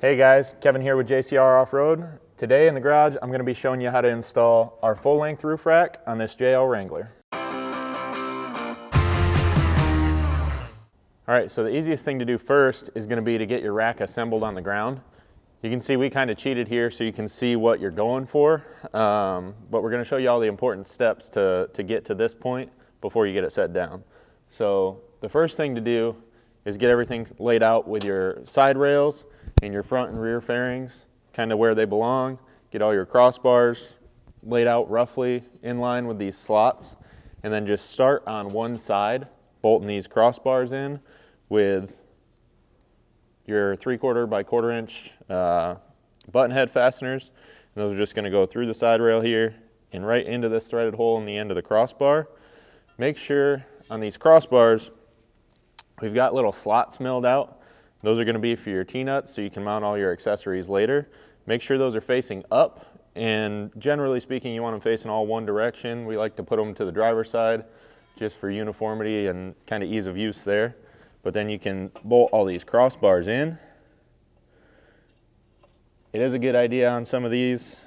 Hey guys, Kevin here with JcrOffroad. Today in the garage, I'm going to be showing you how to install our full-length roof rack on this JL Wrangler. Alright, so the easiest thing to do first is going to be to get your rack assembled on the ground. You can see we kind of cheated here so you can see what you're going for, but we're going to show you all the important steps to get to this point before you get it set down. So the first thing to do is get everything laid out with your side rails and your front and rear fairings kind of where they belong. Get all your crossbars laid out roughly in line with these slots, and then just start on one side bolting these crossbars in with your 3/4 by 1/4 inch button head fasteners, and those are just going to go through the side rail here and right into this threaded hole in the end of the crossbar. Make sure on these crossbars we've got little slots milled out. Those are going to be for your T-nuts so you can mount all your accessories later. Make sure those are facing up, and generally speaking you want them facing all one direction. We like to put them to the driver's side just for uniformity and kind of ease of use there. But then you can bolt all these crossbars in. It is a good idea on some of these,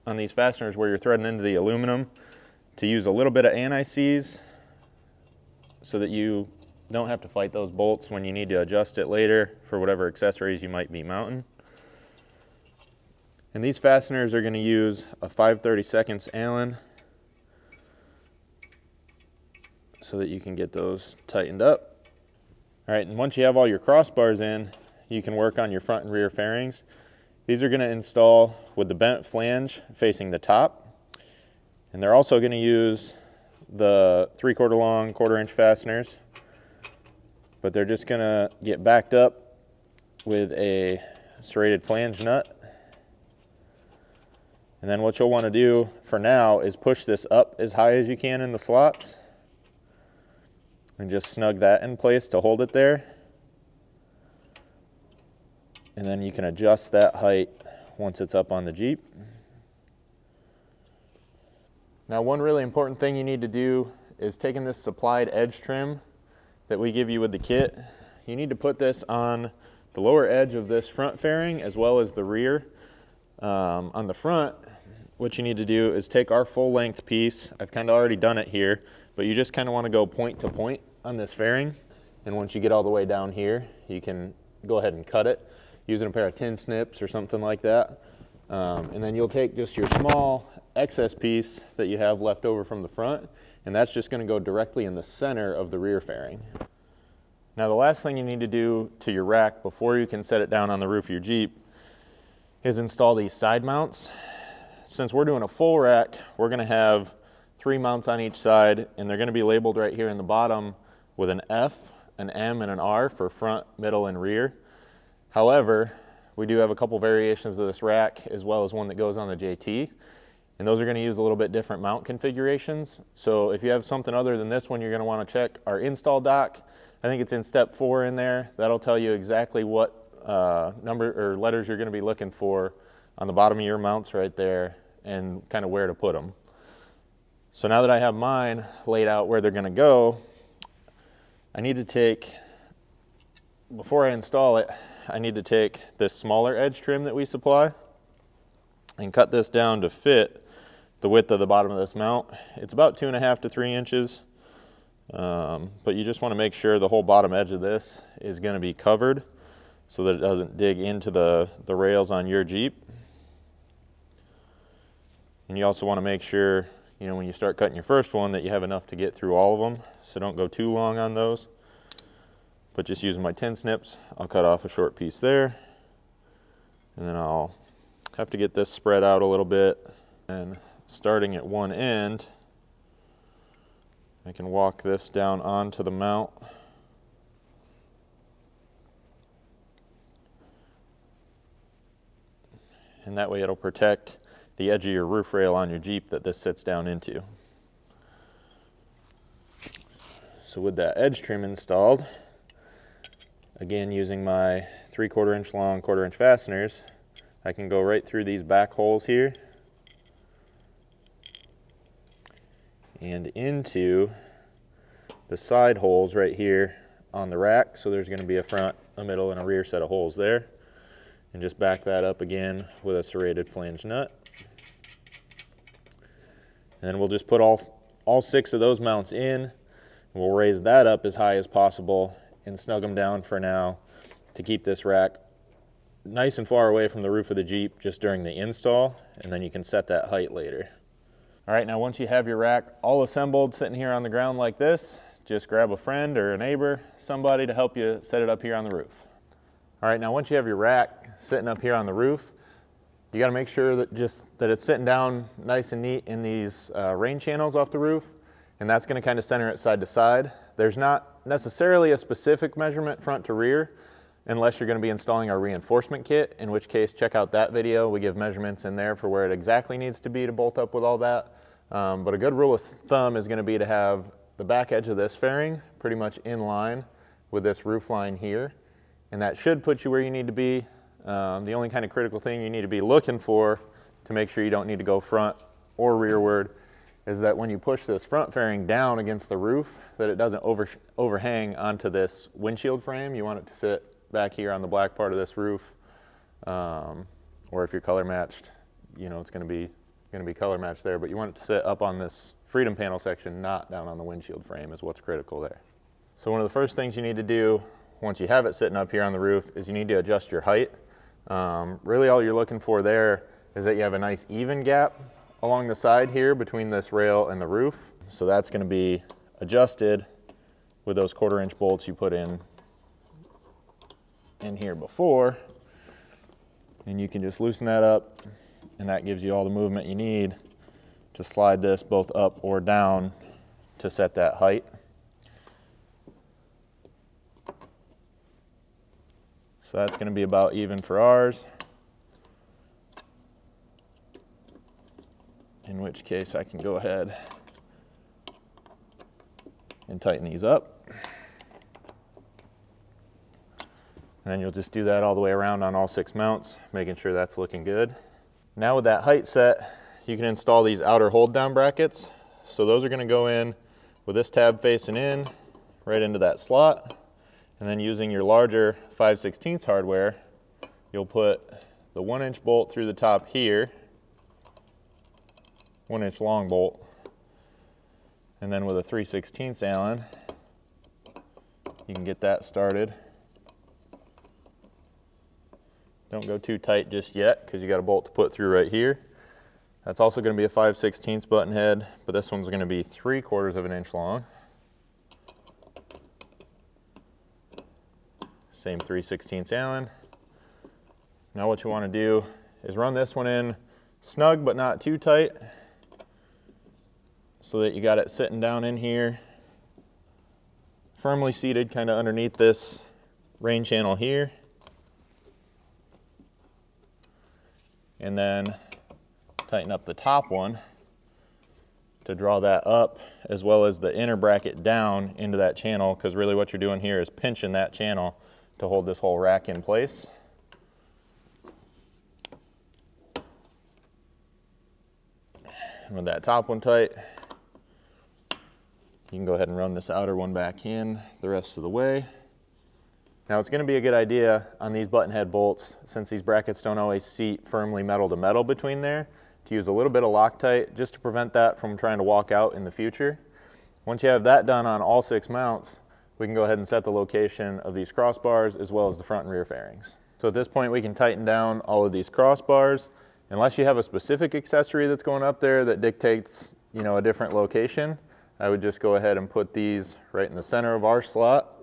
on these fasteners where you're threading into the aluminum, to use a little bit of anti-seize so that you don't have to fight those bolts when you need to adjust it later for whatever accessories you might be mounting. And these fasteners are going to use a 5/32 Allen so that you can get those tightened up. All right, and once you have all your crossbars in, you can work on your front and rear fairings. These are going to install with the bent flange facing the top, and they're also going to use the 3/4 long 1/4 inch fasteners, but they're just going to get backed up with a serrated flange nut. And then what you'll want to do for now is push this up as high as you can in the slots and just snug that in place to hold it there. And then you can adjust that height once it's up on the Jeep. Now, one really important thing you need to do is taking this supplied edge trim that we give you with the kit. You need to put this on the lower edge of this front fairing as well as the rear. On the front, what you need to do is take our full length piece. I've kind of already done it here, but you just kind of want to go point to point on this fairing. And once you get all the way down here, you can go ahead and cut it using a pair of tin snips or something like that. And then you'll take just your small excess piece that you have left over from the front, and that's just going to go directly in the center of the rear fairing. Now, the last thing you need to do to your rack before you can set it down on the roof of your Jeep is install these side mounts. Since we're doing a full rack, we're going to have 3 mounts on each side, and they're going to be labeled right here in the bottom with an F, an M, and an R for front, middle, and rear. However, we do have a couple variations of this rack as well as one that goes on the JT, and those are going to use a little bit different mount configurations. So if you have something other than this one, you're going to want to check our install doc. I think it's in step 4 in there. That'll tell you exactly what number or letters you're going to be looking for on the bottom of your mounts right there and kind of where to put them. So now that I have mine laid out where they're going to go, I need to take, before I install it, I need to take this smaller edge trim that we supply and cut this down to fit the width of the bottom of this mount. It's about 2.5 to 3 inches, but you just want to make sure the whole bottom edge of this is going to be covered so that it doesn't dig into the rails on your Jeep. And you also want to make sure, you know, when you start cutting your first one, that you have enough to get through all of them, so don't go too long on those. But just using my tin snips, I'll cut off a short piece there, and then I'll have to get this spread out a little bit. And starting at one end, I can walk this down onto the mount. And that way it'll protect the edge of your roof rail on your Jeep that this sits down into. So with that edge trim installed, again using my 3/4 inch long 1/4 inch fasteners, I can go right through these back holes here and into the side holes right here on the rack. So there's going to be a front, a middle, and a rear set of holes there. And just back that up again with a serrated flange nut. And then we'll just put all 6 of those mounts in, and we'll raise that up as high as possible and snug them down for now to keep this rack nice and far away from the roof of the Jeep just during the install, and then you can set that height later. All right, now once you have your rack all assembled sitting here on the ground like this, just grab a friend or a neighbor, somebody to help you set it up here on the roof. All right, now once you have your rack sitting up here on the roof, you got to make sure that it's sitting down nice and neat in these rain channels off the roof, and that's going to kind of center it side to side. There's not necessarily a specific measurement front to rear unless you're going to be installing our reinforcement kit, in which case check out that video. We give measurements in there for where it exactly needs to be to bolt up with all that. But a good rule of thumb is going to be to have the back edge of this fairing pretty much in line with this roof line here, and that should put you where you need to be. The only kind of critical thing you need to be looking for to make sure you don't need to go front or rearward is that when you push this front fairing down against the roof, that it doesn't overhang onto this windshield frame. You want it to sit back here on the black part of this roof, or if you're color matched, you know it's going to be color matched there, but you want it to sit up on this freedom panel section, not down on the windshield frame, is what's critical there. So one of the first things you need to do once you have it sitting up here on the roof is you need to adjust your height. Really all you're looking for there is that you have a nice even gap along the side here between this rail and the roof. So that's going to be adjusted with those 1/4 inch bolts you put in here before, and you can just loosen that up, and that gives you all the movement you need to slide this both up or down to set that height. So that's going to be about even for ours, in which case I can go ahead and tighten these up. And then you'll just do that all the way around on all 6 mounts, making sure that's looking good. Now with that height set, you can install these outer hold down brackets. So those are going to go in with this tab facing in, right into that slot. And then using your larger 5/16 hardware, you'll put the 1 inch bolt through the top here, 1 inch long bolt, and then with a 3/16 Allen, you can get that started. Don't go too tight just yet because you got a bolt to put through right here. That's also going to be a 5/16 button head, but this one's going to be 3/4 of an inch long. Same 3/16 Allen. Now what you want to do is run this one in snug but not too tight so that you got it sitting down in here, firmly seated kind of underneath this rain channel here. And then tighten up the top one to draw that up, as well as the inner bracket down into that channel, because really what you're doing here is pinching that channel to hold this whole rack in place. And with that top one tight, you can go ahead and run this outer one back in the rest of the way. Now it's going to be a good idea on these button head bolts, since these brackets don't always seat firmly metal to metal between there, to use a little bit of Loctite just to prevent that from trying to walk out in the future. Once you have that done on all 6 mounts, we can go ahead and set the location of these crossbars as well as the front and rear fairings. So at this point we can tighten down all of these crossbars. Unless you have a specific accessory that's going up there that dictates, you know, a different location, I would just go ahead and put these right in the center of our slot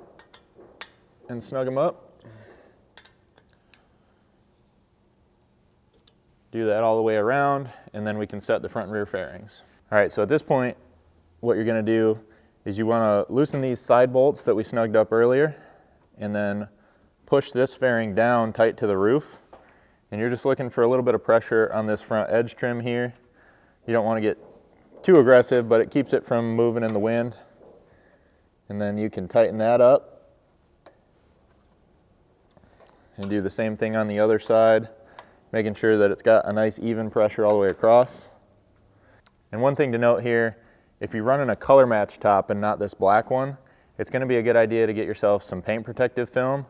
and snug them up. Do that all the way around, and then we can set the front and rear fairings. All right, so at this point, what you're going to do is you want to loosen these side bolts that we snugged up earlier, and then push this fairing down tight to the roof. And you're just looking for a little bit of pressure on this front edge trim here. You don't want to get too aggressive, but it keeps it from moving in the wind. And then you can tighten that up and do the same thing on the other side, making sure that it's got a nice even pressure all the way across. And one thing to note here, if you're running a color match top and not this black one, it's going to be a good idea to get yourself some paint protective film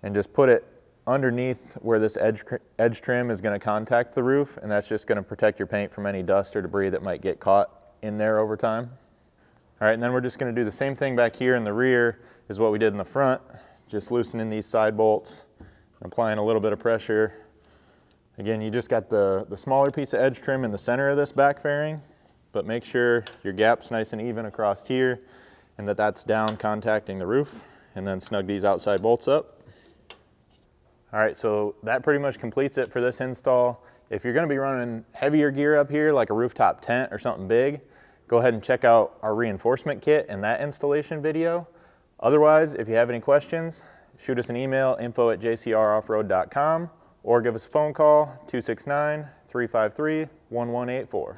and just put it underneath where this edge trim is going to contact the roof, and that's just going to protect your paint from any dust or debris that might get caught in there over time. All right, and then we're just going to do the same thing back here in the rear as what we did in the front, just loosening these side bolts, applying a little bit of pressure. Again, you just got the smaller piece of edge trim in the center of this back fairing, but make sure your gap's nice and even across here and that that's down contacting the roof, and then snug these outside bolts up. All right, so that pretty much completes it for this install. If you're going to be running heavier gear up here, like a rooftop tent or something big, go ahead and check out our reinforcement kit and that installation video. Otherwise, if you have any questions, shoot us an email, info@jcroffroad.com, or give us a phone call, 269-353-1184.